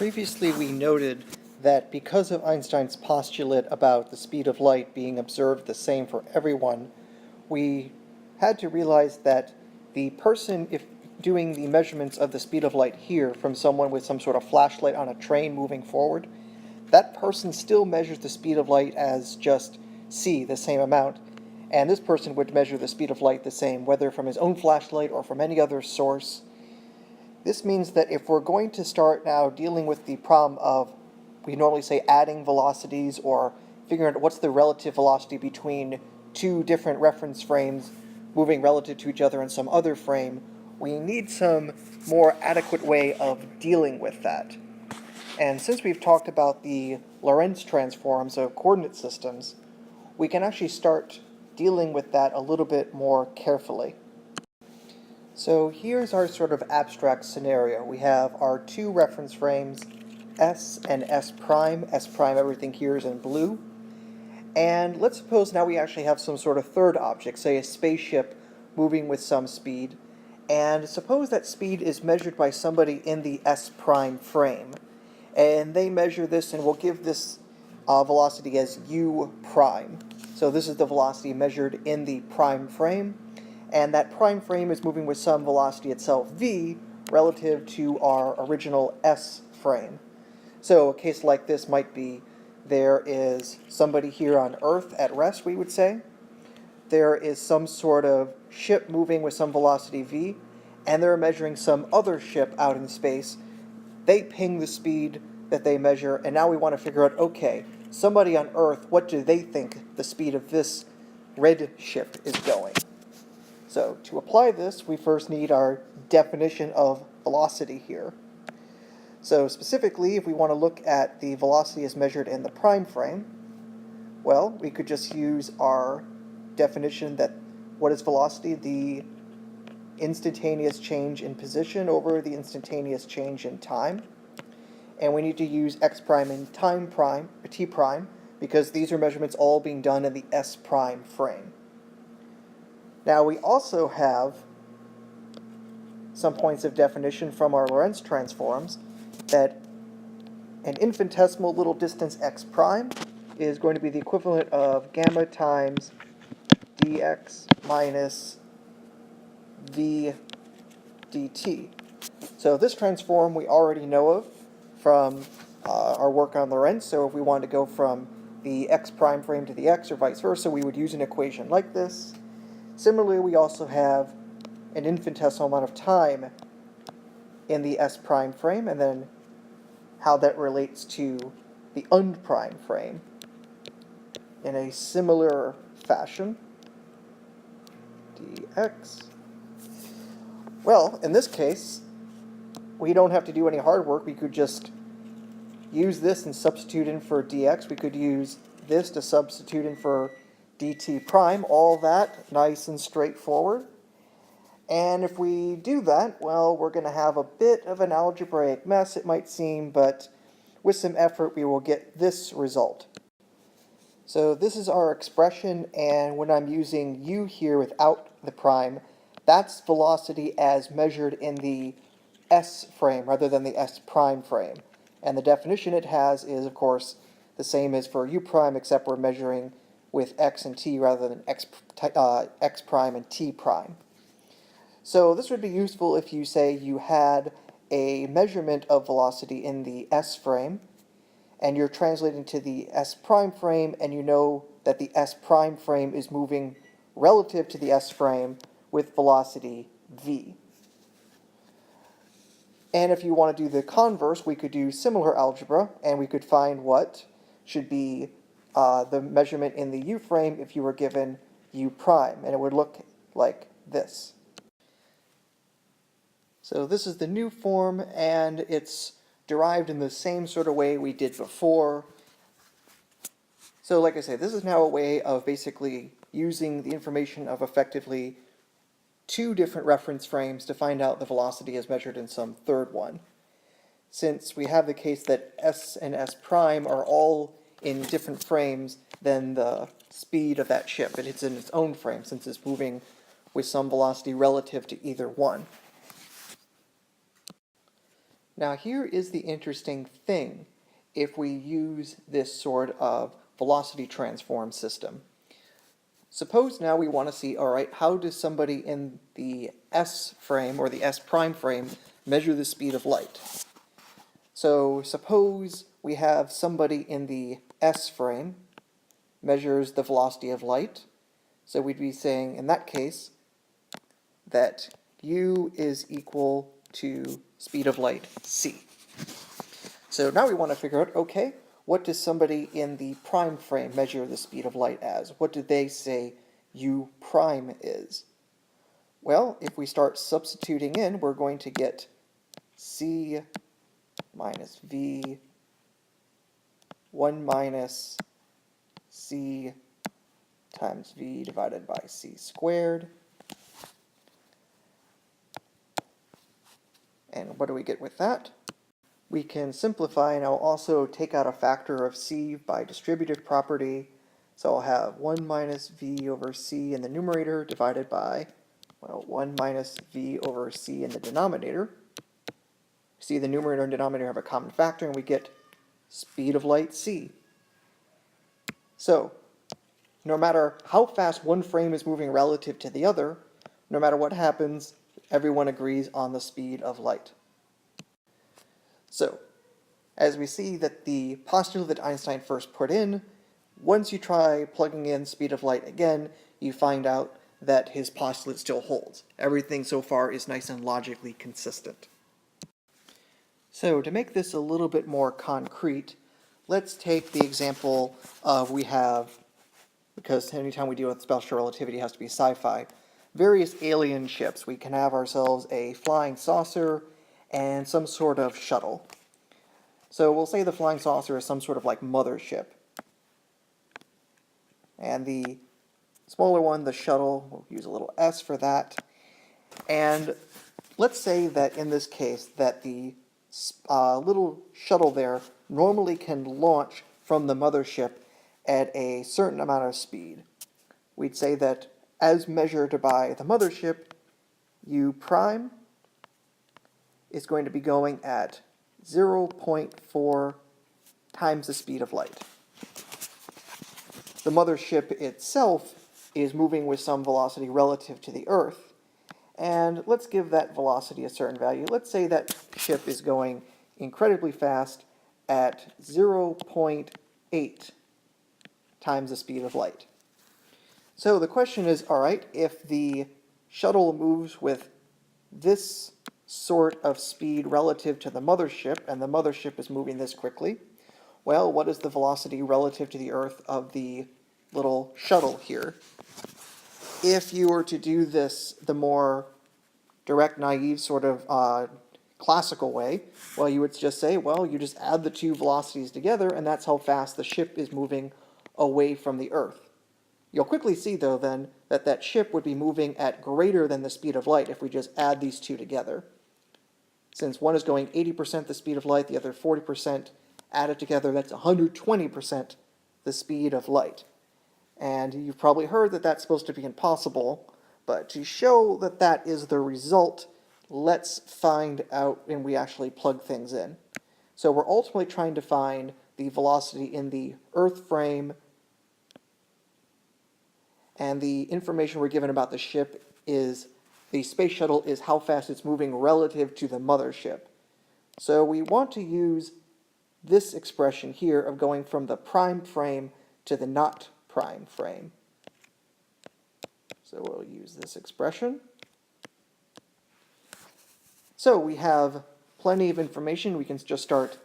Previously, we noted that because of Einstein's postulate about the speed of light being observed the same for everyone, we had to realize that the person, if doing the measurements of the speed of light here from someone with some sort of flashlight on a train moving forward, that person still measures the speed of light as just c, the same amount, and this person would measure the speed of light the same, whether from his own flashlight or from any other source. This means that if we're going to start now dealing with the problem of, we normally say adding velocities or figuring out what's the relative velocity between two different reference frames moving relative to each other in some other frame, we need some more adequate way of dealing with that. And since we've talked about the Lorentz transforms of coordinate systems, we can actually start dealing with that a little bit more carefully. So here's our sort of abstract scenario. We have our two reference frames, S and S prime. S prime, everything here is in blue. And let's suppose now we actually have some sort of third object, say a spaceship moving with some speed. And suppose that speed is measured by somebody in the S prime frame. And they measure this, and we'll give this velocity as u prime. So this is the velocity measured in the prime frame. And that prime frame is moving with some velocity itself, v, relative to our original S frame. So a case like this might be, there is somebody here on Earth at rest, we would say. There is some sort of ship moving with some velocity v, and they're measuring some other ship out in space. They ping the speed that they measure, and now we want to figure out, okay, somebody on Earth, what do they think the speed of this red ship is going? So to apply this, we first need our definition of velocity here. So specifically, if we want to look at the velocity as measured in the prime frame, well, we could just use our definition that what is velocity? The instantaneous change in position over the instantaneous change in time. And we need to use x prime and time prime, or t prime, because these are measurements all being done in the s prime frame. Now we also have some points of definition from our Lorentz transforms that an infinitesimal little distance x prime is going to be the equivalent of gamma times dx minus v dt. So this transform we already know of from our work on Lorentz. So if we wanted to go from the x prime frame to the x or vice versa, we would use an equation like this. Similarly, we also have an infinitesimal amount of time in the s prime frame, and then how that relates to the unprime frame in a similar fashion. dx. Well, in this case, we don't have to do any hard work. We could just use this and substitute in for dx. We could use this to substitute in for dt prime, all that nice and straightforward. And if we do that, well, we're going to have a bit of an algebraic mess, it might seem, but with some effort we will get this result. So this is our expression, and when I'm using u here without the prime, that's velocity as measured in the s frame rather than the s prime frame. And the definition it has is, of course, the same as for u prime, except we're measuring with x and t rather than x prime and t prime. So this would be useful if you say you had a measurement of velocity in the s frame, and you're translating to the s prime frame, and you know that the s prime frame is moving relative to the s frame with velocity v. And if you want to do the converse, we could do similar algebra, and we could find what should be the measurement in the u frame if you were given u prime, and it would look like this. So this is the new form, and it's derived in the same sort of way we did before. So like I say, this is now a way of basically using the information of effectively two different reference frames to find out the velocity as measured in some third one. Since we have the case that s and s prime are all in different frames than the speed of that ship. It's in its own frame since it's moving with some velocity relative to either one. Now here is the interesting thing if we use this sort of velocity transform system. Suppose now we want to see, all right, how does somebody in the S frame or the S prime frame measure the speed of light? So suppose we have somebody in the S frame measures the velocity of light. So we'd be saying in that case that u is equal to speed of light c. So now we want to figure out, okay, what does somebody in the prime frame measure the speed of light as? What do they say u prime is? Well, if we start substituting in, we're going to get c minus v 1 minus c times v divided by c squared. And what do we get with that? We can simplify, and I'll also take out a factor of c by distributive property. So I'll have 1 minus v over c in the numerator divided by, well, 1 minus v over c in the denominator. See, the numerator and denominator have a common factor, and we get speed of light c. So, no matter how fast one frame is moving relative to the other, no matter what happens, everyone agrees on the speed of light. So, as we see that the postulate that Einstein first put in, once you try plugging in speed of light again, you find out that his postulate still holds. Everything so far is nice and logically consistent. So to make this a little bit more concrete, let's take the example of we have, because anytime we deal with special relativity it has to be sci-fi, various alien ships. We can have ourselves a flying saucer and some sort of shuttle. So we'll say the flying saucer is some sort of like mothership. And the smaller one, the shuttle, we'll use a little s for that. And let's say that in this case that the little shuttle there normally can launch from the mothership at a certain amount of speed. We'd say that as measured by the mothership, u prime is going to be going at 0.4 times the speed of light. The mothership itself is moving with some velocity relative to the Earth, and let's give that velocity a certain value. Let's say that ship is going incredibly fast at 0.8 times the speed of light. So the question is, all right, if the shuttle moves with this sort of speed relative to the mothership, and the mothership is moving this quickly, well, what is the velocity relative to the Earth of the little shuttle here? If you were to do this the more direct, naive, sort of classical way, well, you would just say, well, you just add the two velocities together, and that's how fast the ship is moving away from the Earth. You'll quickly see, though, then, that that ship would be moving at greater than the speed of light if we just add these two together. Since one is going 80% the speed of light, the other 40%, added together, that's 120% the speed of light. And you've probably heard that that's supposed to be impossible, but to show that that is the result, let's find out when we actually plug things in. So we're ultimately trying to find the velocity in the Earth frame, and the information we're given about the ship is the space shuttle is how fast it's moving relative to the mothership. So we want to use this expression here of going from the prime frame to the not prime frame. So we'll use this expression. So we have plenty of information. We can just start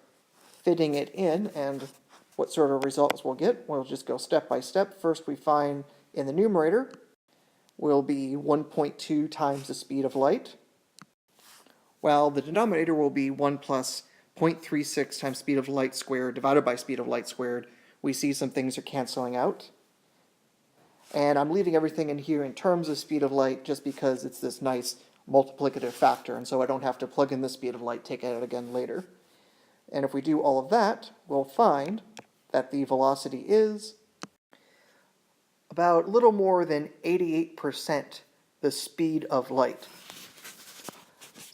fitting it in, and what sort of results we'll get, we'll just go step by step. First we find in the numerator will be 1.2 times the speed of light, while the denominator will be 1 plus 0.36 times speed of light squared divided by speed of light squared. We see some things are canceling out. And I'm leaving everything in here in terms of speed of light just because it's this nice multiplicative factor, and so I don't have to plug in the speed of light, take it out again later. And if we do all of that, we'll find that the velocity is about a little more than 88% the speed of light.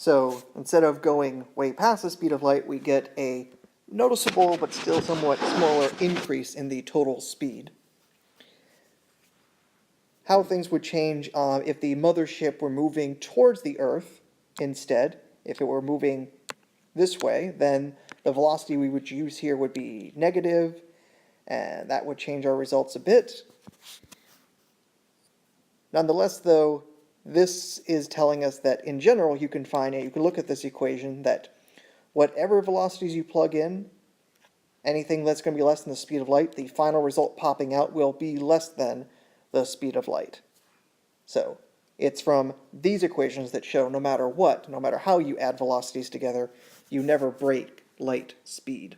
So instead of going way past the speed of light, we get a noticeable but still somewhat smaller increase in the total speed. How things would change if the mothership were moving towards the Earth instead. If it were moving this way, then the velocity we would use here would be negative, and that would change our results a bit. Nonetheless, though, this is telling us that in general you can look at this equation that whatever velocities you plug in, anything that's going to be less than the speed of light, the final result popping out will be less than the speed of light. So it's from these equations that show no matter what, no matter how you add velocities together, you never break light speed.